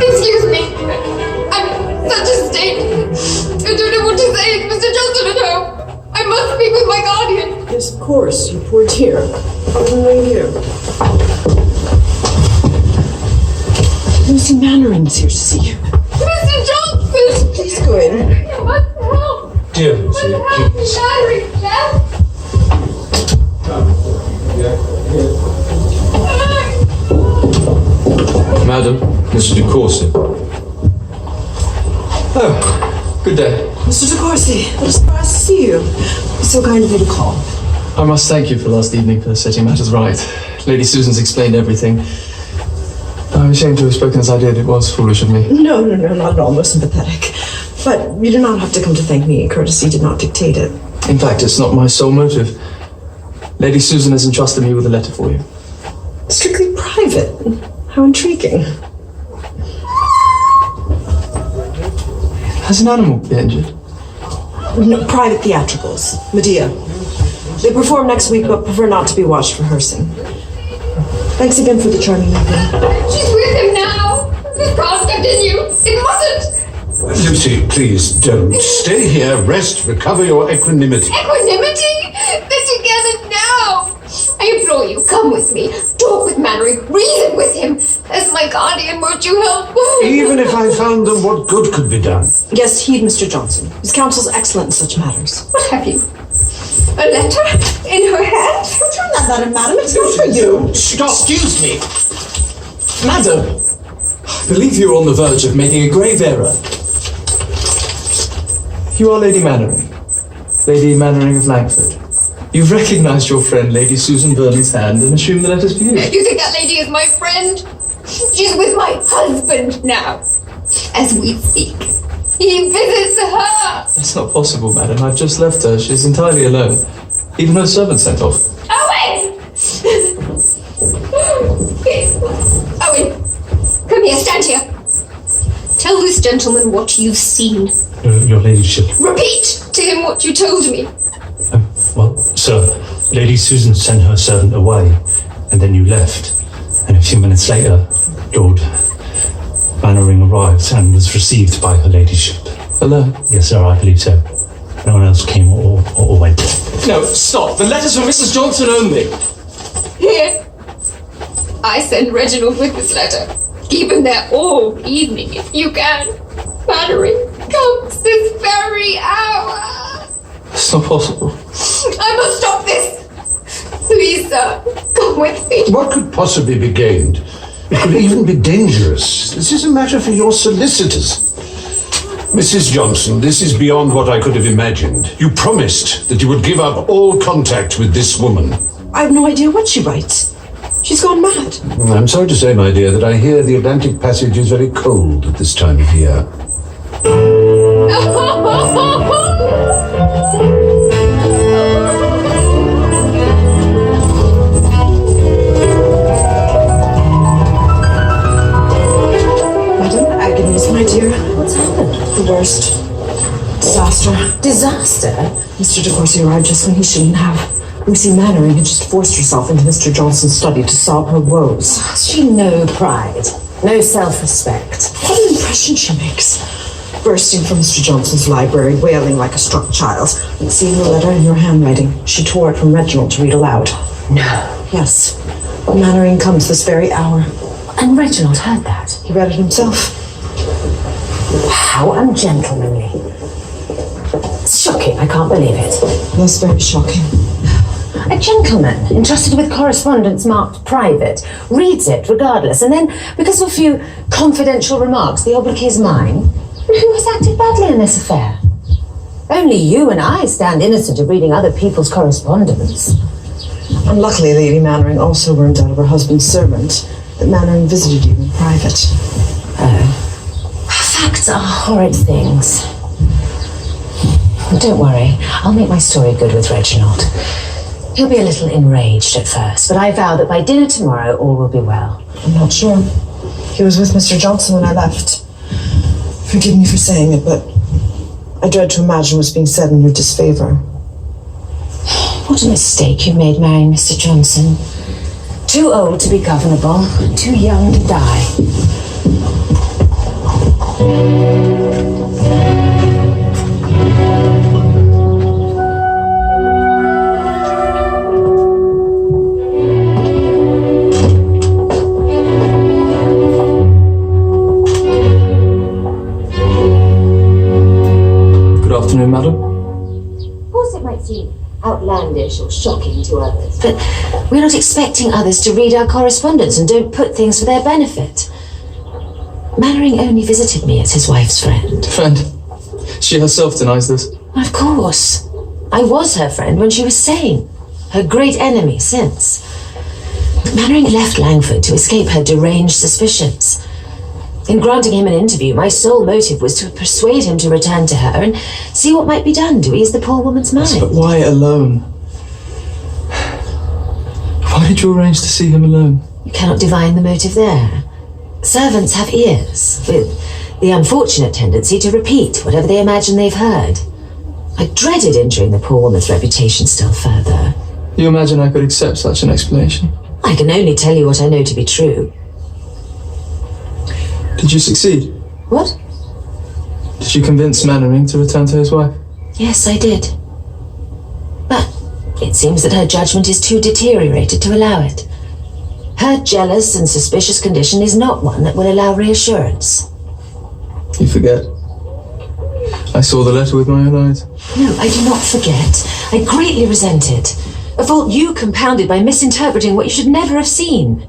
Excuse me. I'm in such a state. I don't know what to say. Is Mr. Johnson at home? I must speak with my guardian. Yes, of course, you poor dear. Come right here. Lucy Mannering's here to see you. Mr. Johnson! Please go in. You must help. Dear Lucy, please. Mannering, yes? Madam, Mr. de Courcy. Oh, good day. Mr. de Courcy, what a surprise to see you. It's so kind of you to call. I must thank you for last evening for setting matters right. Lady Susan's explained everything. I'm ashamed to have spoken as I did. It was foolish of me. No, not at all. Most sympathetic. But you do not have to come to thank me. Courtesy did not dictate it. In fact, it's not my sole motive. Lady Susan has entrusted me with a letter for you. Strictly private. How intriguing. Has an animal been injured? No, private theatricals. Medea. They perform next week, but prefer not to be watched rehearsing. Thanks again for the charming evening. She's with him now. This can't continue. It mustn't. Lucy, please don't. Stay here, rest, recover your equanimity. Equanimity? They're together now. I implore you, come with me. Talk with Mannering. Reason with him. As my guardian, won't you help? Even if I found them, what good could be done? Yes, heed Mr. Johnson. His counsel's excellent in such matters. What have you? A letter in her hand? Return that letter, madam. It's not for you. Stop. Excuse me. Madam, I believe you're on the verge of making a grave error. You are Lady Mannering. Lady Mannering of Langford. You've recognized your friend Lady Susan Vernon's hand and assumed the letter's for you. You think that lady is my friend? She's with my husband now. As we speak. He visits her. That's not possible, madam. I've just left her. She's entirely alone. Even her servant sent off. Owen! Owen, come here, stand here. Tell this gentleman what you've seen. Your ladyship. Repeat to him what you told me. Well, sir, Lady Susan sent her servant away, and then you left. And a few minutes later, Lord Mannering arrived and was received by her ladyship. Alone? Yes, sir, I believe so. No one else came or went. No, stop. The letter's from Mrs. Johnson only. Here. I send Reginald with this letter. Keep him there all evening if you can. Mannering comes this very hour. It's not possible. I must stop this. Please, sir, come with me. What could possibly be gained? It could even be dangerous. This is a matter for your solicitors. Mrs. Johnson, this is beyond what I could have imagined. You promised that you would give up all contact with this woman. I have no idea what she writes. She's gone mad. I'm sorry to say, my dear, that I hear the Atlantic Passage is very cold at this time of year. Madam, agonies, my dear. What's happened? The worst. Disaster. Disaster? Mr. de Courcy arrived just when he shouldn't have. Lucy Mannering had just forced herself into Mr. Johnson's study to sob her woes. Has she no pride? No self-respect? What an impression she makes. Bursting from Mr. Johnson's library, wailing like a struck child, and seeing the letter in your handwriting, she tore it from Reginald to read aloud. No. Yes. Mannering comes this very hour. And Reginald heard that? He read it himself. How ungentlemanly. It's shocking, I can't believe it. Yes, very shocking. A gentleman entrusted with correspondence marked private reads it regardless, and then, because of a few confidential remarks, the obloquy is mine. Who has acted badly in this affair? Only you and I stand innocent of reading other people's correspondence. Unluckily, Lady Mannering also learned out of her husband's servant that Mannering visited you in private. Oh. Facts are horrid things. Don't worry, I'll make my story good with Reginald. He'll be a little enraged at first, but I vow that by dinner tomorrow all will be well. I'm not sure. He was with Mr. Johnson when I left. Forgive me for saying it, but I dread to imagine what's being said in your disfavor. What a mistake you made marrying Mr. Johnson. Too old to be governable, too young to die. Good afternoon, madam. Of course it might seem outlandish or shocking to others, but we're not expecting others to read our correspondence and don't put things for their benefit. Mannering only visited me as his wife's friend. Friend, she herself denies this. Of course. I was her friend when she was sane. Her great enemy since. Mannering left Langford to escape her deranged suspicions. In granting him an interview, my sole motive was to persuade him to return to her and see what might be done to ease the poor woman's mind. Yes, but why alone? Why did you arrange to see him alone? You cannot divine the motive there. Servants have ears, with the unfortunate tendency to repeat whatever they imagine they've heard. I dreaded injuring the poor woman's reputation still further. You imagine I could accept such an explanation? I can only tell you what I know to be true. Did you succeed? What? Did you convince Mannering to return to his wife? Yes, I did. But it seems that her judgment is too deteriorated to allow it. Her jealous and suspicious condition is not one that will allow reassurance. You forget. I saw the letter with my own eyes. No, I do not forget. I greatly resent it. A fault you compounded by misinterpreting what you should never have seen.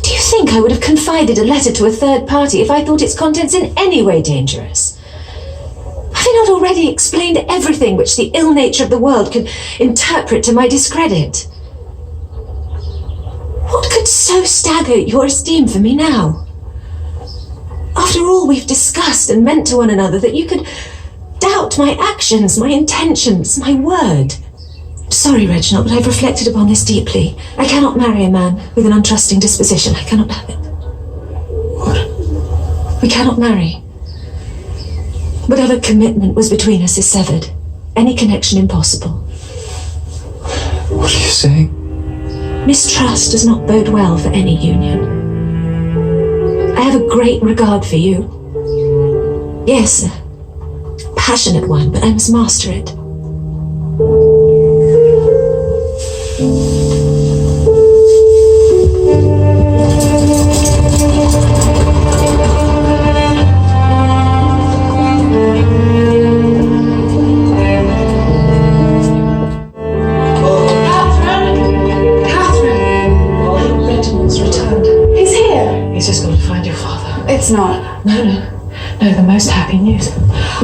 Do you think I would have confided a letter to a third party if I thought its contents in any way dangerous? Have I not already explained everything which the ill nature of the world could interpret to my discredit? What could so stagger your esteem for me now? After all we've discussed and meant to one another, that you could doubt my actions, my intentions, my word. Sorry, Reginald, but I've reflected upon this deeply. I cannot marry a man with an untrusting disposition. I cannot have it. What? We cannot marry. Whatever commitment was between us is severed. Any connection impossible. What are you saying? Mistrust does not bode well for any union. I have a great regard for you. Yes, a passionate one, but I must master it. It's not. No, the most happy news.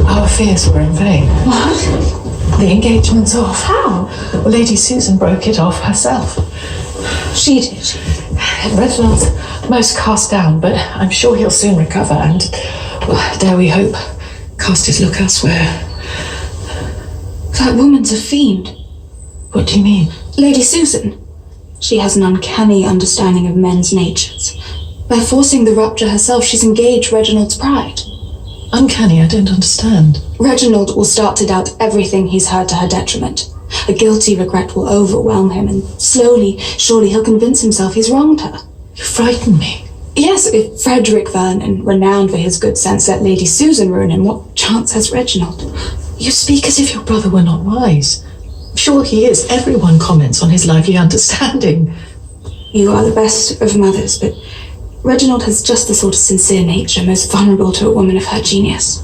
Our fears were in vain. What? The engagement's off. How? Well, Lady Susan broke it off herself. She did. Reginald's most cast down, but I'm sure he'll soon recover and, well, dare we hope, cast his look elsewhere. That woman's a fiend. What do you mean? Lady Susan. She has an uncanny understanding of men's natures. By forcing the rupture herself, she's engaged Reginald's pride. Uncanny, I don't understand. Reginald will start to doubt everything he's heard to her detriment. A guilty regret will overwhelm him, and slowly, surely he'll convince himself he's wronged her. You frighten me. Yes, if Frederick Vernon, renowned for his good sense, let Lady Susan ruin him, what chance has Reginald? You speak as if your brother were not wise. Sure he is. Everyone comments on his lively understanding. You are the best of mothers, but Reginald has just the sort of sincere nature most vulnerable to a woman of her genius.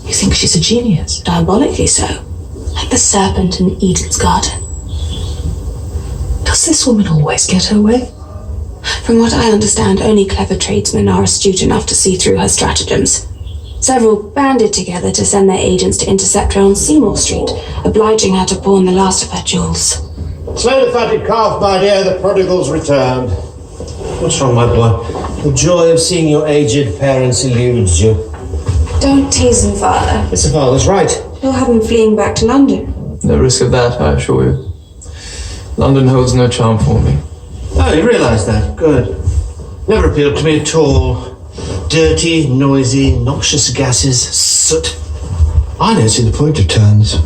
You think she's a genius? Diabolically so. Like the serpent in Eden's garden. Does this woman always get her way? From what I understand, only clever tradesmen are astute enough to see through her stratagems. Several banded together to send their agents to intercept her on Seymour Street, obliging her to pawn the last of her jewels. Slow the fatted calf, my dear, the prodigal's returned. What's wrong, my boy? The joy of seeing your aged parents eludes you. Don't tease him, Father. Mr. Father's right. He'll have him fleeing back to London. No risk of that, I assure you. London holds no charm for me. Oh, you realise that? Good. Never appealed to me at all. Dirty, noisy, noxious gases, soot. I don't see the point of towns.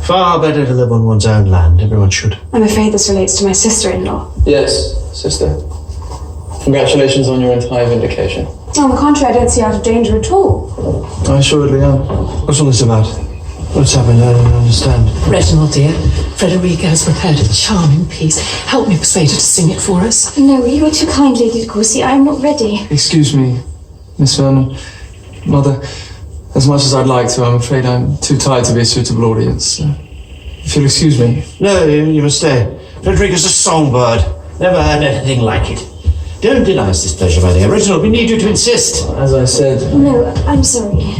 Far better to live on one's own land. Everyone should. I'm afraid this relates to my sister-in-law. Yes, sister. Congratulations on your entire vindication. On the contrary, I don't see out of danger at all. I assuredly am. What's all this about? What's happened? I don't understand. Reginald, dear, Frederica has prepared a charming piece. Help me persuade her to sing it for us. No, you are too kind, Lady de Courcy. I am not ready. Excuse me, Miss Vernon. Mother, as much as I'd like to, I'm afraid I'm too tired to be a suitable audience. If you'll excuse me. No, you must stay. Frederica's a songbird. Never heard anything like it. Don't deny us this pleasure, my dear. Reginald, we need you to insist. As I said... No, I'm sorry.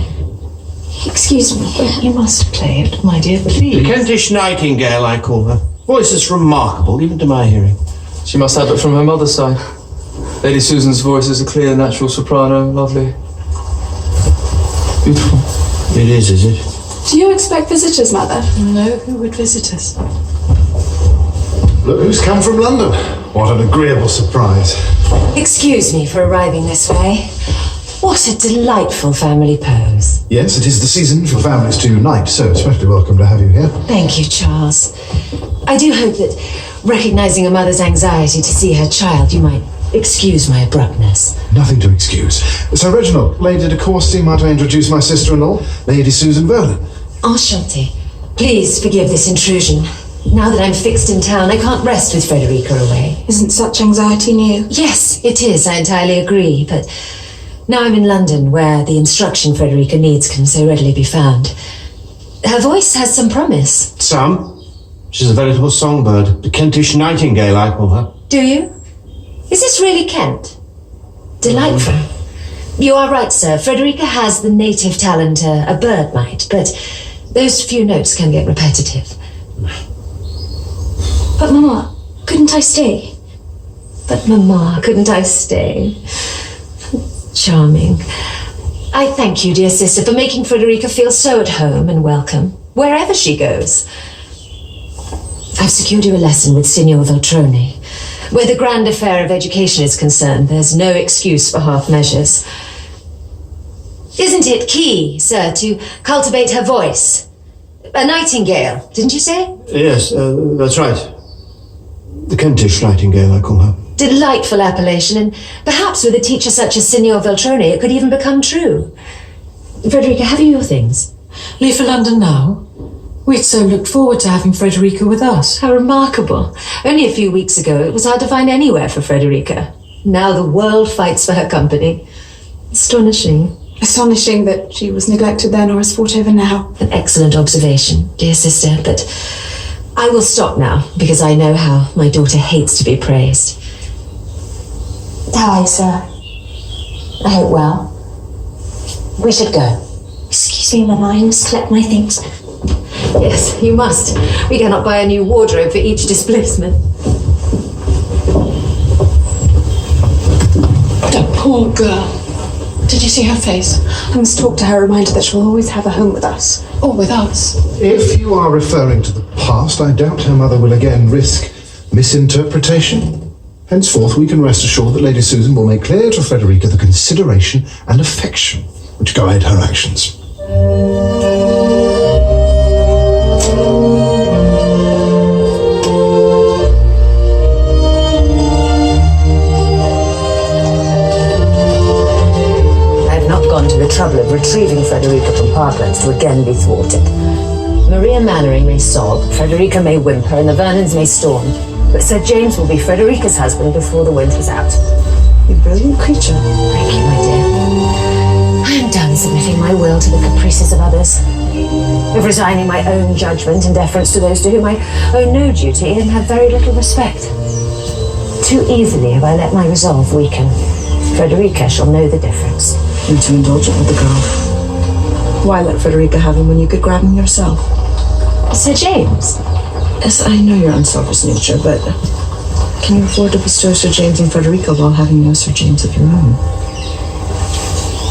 Excuse me. You must play it, my dear, The please. Kentish nightingale, I call her. Voice is remarkable, even to my hearing. She must have it from her mother's side. Lady Susan's voice is a clear, natural soprano, lovely. Beautiful. It is it? Do you expect visitors, Mother? No, who would visit us? Look who's come from London. What an agreeable surprise. Excuse me for arriving this way. What a delightful family pose. Yes, it is the season for families to unite, so especially welcome to have you here. Thank you, Charles. I do hope that, recognizing a mother's anxiety to see her child, you might excuse my abruptness. Nothing to excuse. So, Reginald, Lady de Courcy, might I introduce my sister-in-law, Lady Susan Vernon? Enchantée. Please forgive this intrusion. Now that I'm fixed in town, I can't rest with Frederica away. Isn't such anxiety new? Yes, it is. I entirely agree. But now I'm in London, where the instruction Frederica needs can so readily be found. Her voice has some promise. Some? She's a veritable songbird. The Kentish nightingale, I call her. Do you? Is this really Kent? Delightful. You are right, sir. Frederica has the native talent a bird might, but those few notes can get repetitive. But Mama, couldn't I stay? But Mamma, couldn't I stay? Charming. I thank you, dear sister, for making Frederica feel so at home and welcome, wherever she goes. I've secured you a lesson with Signor Veltroni. Where the grand affair of education is concerned, there's no excuse for half measures. Isn't it key, sir, to cultivate her voice? A nightingale, didn't you say? Yes, that's right. The Kentish nightingale, I call her. Delightful appellation, and perhaps with a teacher such as Signor Veltroni, it could even become true. Frederica, have you your things? Leave for London now? We'd so looked forward to having Frederica with us. How remarkable. Only a few weeks ago, it was hard to find anywhere for Frederica. Now the world fights for her company. Astonishing. Astonishing that she was neglected then or is fought over now. An excellent observation, dear sister, but I will stop now, because I know how my daughter hates to be praised. How are you, sir? I hope well. We should go. Excuse me, Mama, I must collect my things. Yes, you must. We cannot buy a new wardrobe for each displacement. The poor girl. Did you see her face? I must talk to her, remind her that she'll always have a home with us. Or with us. If you are referring to the past, I doubt her mother will again risk misinterpretation. Henceforth, we can rest assured that Lady Susan will make clear to Frederica the consideration and affection which guide her actions. To the trouble of retrieving Frederica from Parklands to again be thwarted. Maria Mannering may sob, Frederica may whimper, and the Vernons may storm, but Sir James will be Frederica's husband before the winter's out. You brilliant creature. Thank you, my dear. I am done submitting my will to the caprices of others, of resigning my own judgment in deference to those to whom I owe no duty and have very little respect. Too easily have I let my resolve weaken. Frederica shall know the difference. You're too indulgent with the girl. Why let Frederica have him when you could grab him yourself? Sir James? Yes, I know your unselfish nature, but can you afford to bestow Sir James on Frederica while having no Sir James of your own?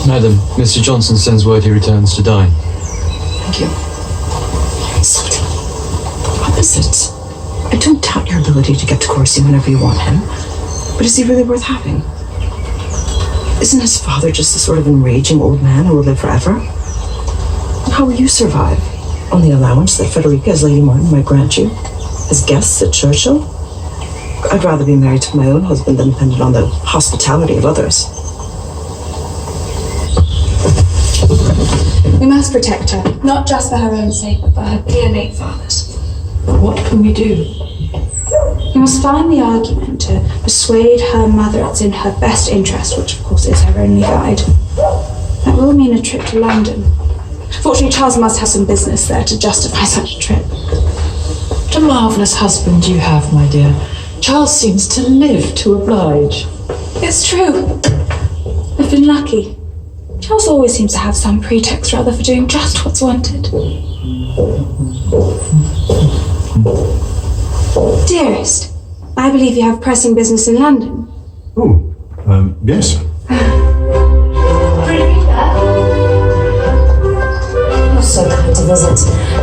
Madam, Mr. Johnson sends word he returns to dine. Thank you. Insulting. Opposite. I don't doubt your ability to get to Courcy whenever you want him, but is he really worth having? Isn't his father just a sort of enraging old man who will live forever? And how will you survive? On the allowance that Frederica, as Lady Martin, might grant you, as guests at Churchill. I'd rather be married to my own husband than dependent on the hospitality of others. We must protect her, not just for her own sake, but for her dear late father's. What can we do? We must find the argument to persuade her mother it's in her best interest, which of course is her only guide. That will mean a trip to London. Fortunately, Charles must have some business there to justify such a trip. What a marvellous husband you have, my dear. Charles seems to live to oblige. It's true. I've been lucky. Charles always seems to have some pretext rather for doing just what's wanted. Dearest, I believe you have pressing business in London. Oh, yes. You're so kind to visit.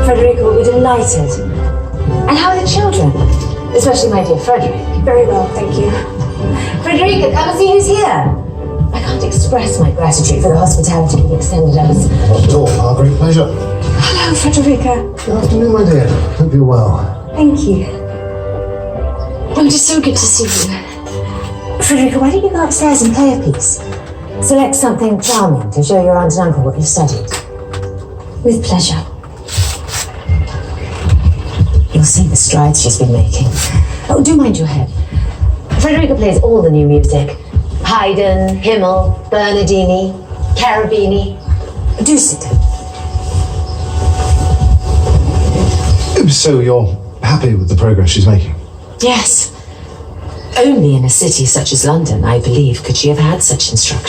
Frederica will be delighted. And how are the children? Especially my dear Frederick. Very well, thank you. Frederica, come and see who's here. I can't express my gratitude for the hospitality you've extended us. Not at all, our great pleasure. Hello, Frederica. Good afternoon, my dear. Hope you're well. Thank you. Oh, it is so good to see you. Frederica, why don't you go upstairs and play a piece? Select something charming to show your aunt and uncle what you've studied. With pleasure. You'll see the strides she's been making. Oh, do mind your head. Frederica plays all the new music. Haydn, Himmel, Bernardini, Cherubini. Do sit down. So you're happy with the progress she's making? Yes. Only in a city such as London, I believe, could she have had such instruction.